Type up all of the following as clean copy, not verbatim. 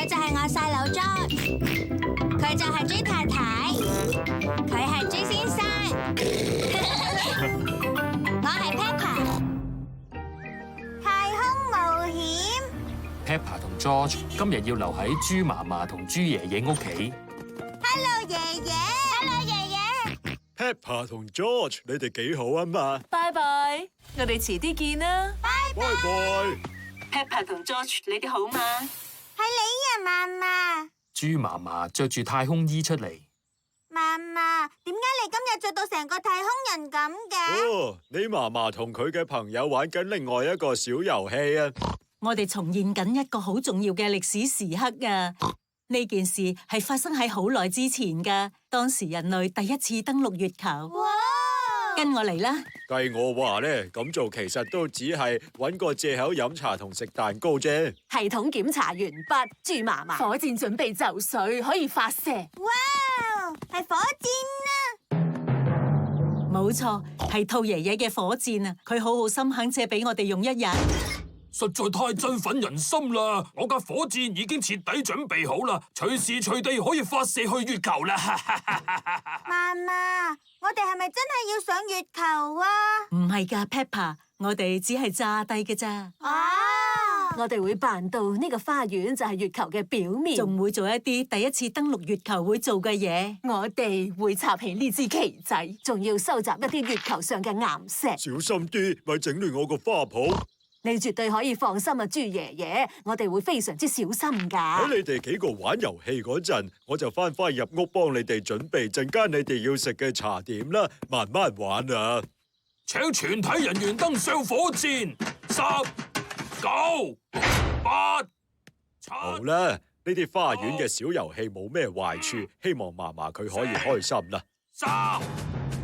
佢就係我細佬 George， 佢就係豬太太，佢係豬先生，我係 Peppa。太空冒險 Peppa 同 George 今日要留喺豬嫲嫲同豬爺爺屋企。Hello 爺爺 ，Hello 爺爺。Peppa 同 George， 你哋幾好啊嘛？拜拜，我哋遲啲見啦。拜拜。Peppa 同 George， 你哋好嘛？係你啊，嫲嫲。豬嫲嫲着住太空衣出嚟。嫲嫲，點解你今日着到成個太空人咁嘅？哦，你嫲嫲同佢嘅朋友玩緊另外一個小遊戲啊！我哋重現緊一個好重要嘅歷史時刻㗎。呢件事係發生喺好耐之前㗎，當時人類第一次登陸月球。哇！跟我嚟啦。計我話咧，咁做其實都只係搵個借口飲茶同食蛋糕啫。系統檢查完畢，豬嫲嫲，火箭準備就緒，可以發射。哇！係火箭啊！冇錯，係兔爺爺嘅火箭啊！佢好好心肯借俾我哋用一日。實在太振奮人心啦！我架火箭已經徹底準備好啦，隨時隨地可以發射去月球啦！嫲嫲，我哋係咪真係要上月球啊？唔係㗎 Peppa， 我哋只係炸低嘅咋。我哋會扮到呢個花園就係月球嘅表面，仲會做一啲第一次登陸月球會做嘅嘢。我哋會插起呢支旗仔，仲要收集一啲月球上嘅岩石。小心啲，咪整亂我個花圃。你絕對可以放心啊，豬爺爺，我哋會非常之小心㗎。喺你哋幾個玩遊戲嗰陣，我就翻入屋幫你哋準備陣間你哋要食嘅茶點啦，慢慢玩啊！請全體人員登上火箭，10、9、8、好7。啦，呢啲花園嘅小遊戲冇咩壞處，希望嫲嫲佢可以開心啦。3、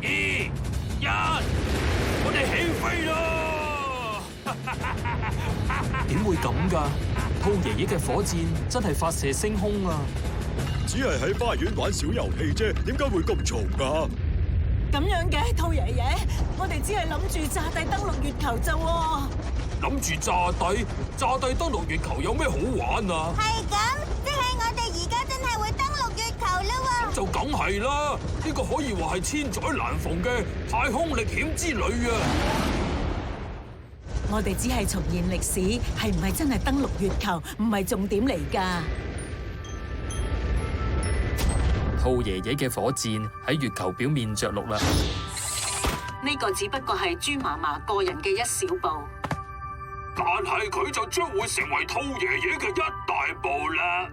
2、1，我哋起飛啦！點會咁㗎？兔爺爺嘅火箭真係發射升空啊！只係喺花園玩小遊戲啫，點解會咁嘈㗎？咁樣嘅，兔爺爺，我哋只係諗住炸低登陸月球咋喎。諗住炸低登陸月球有咩好玩啊？係咁，即係我哋而家真係會登陸月球啦喎！就梗係啦，呢個可以話係千載難逢嘅太空歷險之旅啊！我哋只係重現歷史，係唔係真係登陸月球，唔係重點嚟㗎。兔爺爺嘅火箭喺月球表面着陸啦。呢個只不過係豬嫲嫲個人嘅一小步，但係佢就將會成為兔爺爺嘅一大步啦！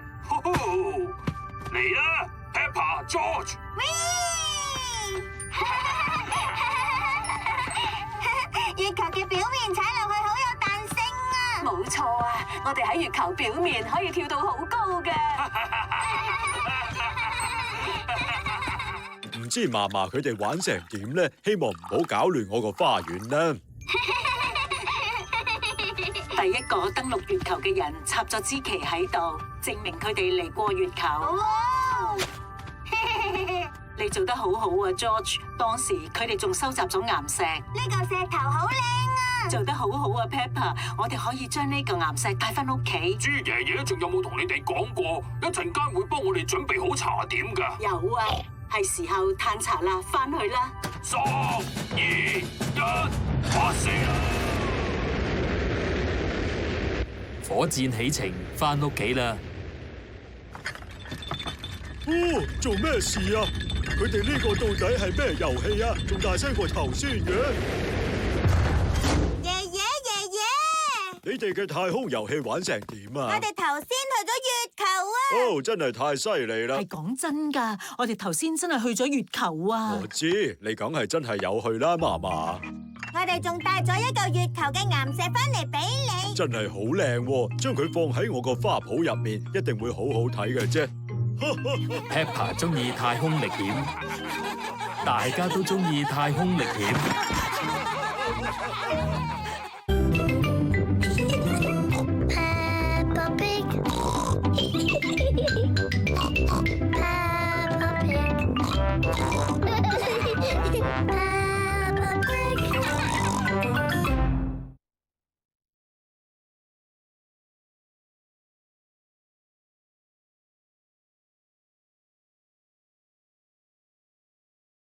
嚟啦 ，Peppa、George。月球嘅表面踩落去好有彈性啊！冇錯啊，我哋喺月球表面可以跳到好高嘅。唔知嫲嫲佢哋玩成點呢？希望唔好搞亂我個花園啦。第一個登陸月球嘅人插咗支旗喺度，證明佢哋嚟過月球。哦！你做得好好啊 ，George。當時佢哋仲收集咗岩石。呢個石頭好靚啊！做得好好啊 ，Peppa。我哋可以將呢嚿岩石帶翻屋企。豬爺爺仲有冇同你哋講過，一陣間會幫我哋準備好茶點㗎？有啊，係時候嘆茶啦，翻去啦。3、2、1，發射啦！火箭起程，翻屋企啦。哦，做咩事啊？佢哋呢個到底係咩遊戲啊？仲大聲過頭先嘅。爺爺爺爺，你哋嘅太空遊戲玩成點啊？我哋頭先去咗月球啊！哦，真係太犀利啦！係講真㗎，我哋頭先真係去咗月球啊！我知，你梗係真係有去啦，嫲嫲。我哋仲帶咗一嚿月球嘅岩石翻嚟俾你。真係好靚喎，將佢放喺我個花圃入面，一定會好好睇嘅啫。Peppa 中意太空歷險，大家都中意太空歷險。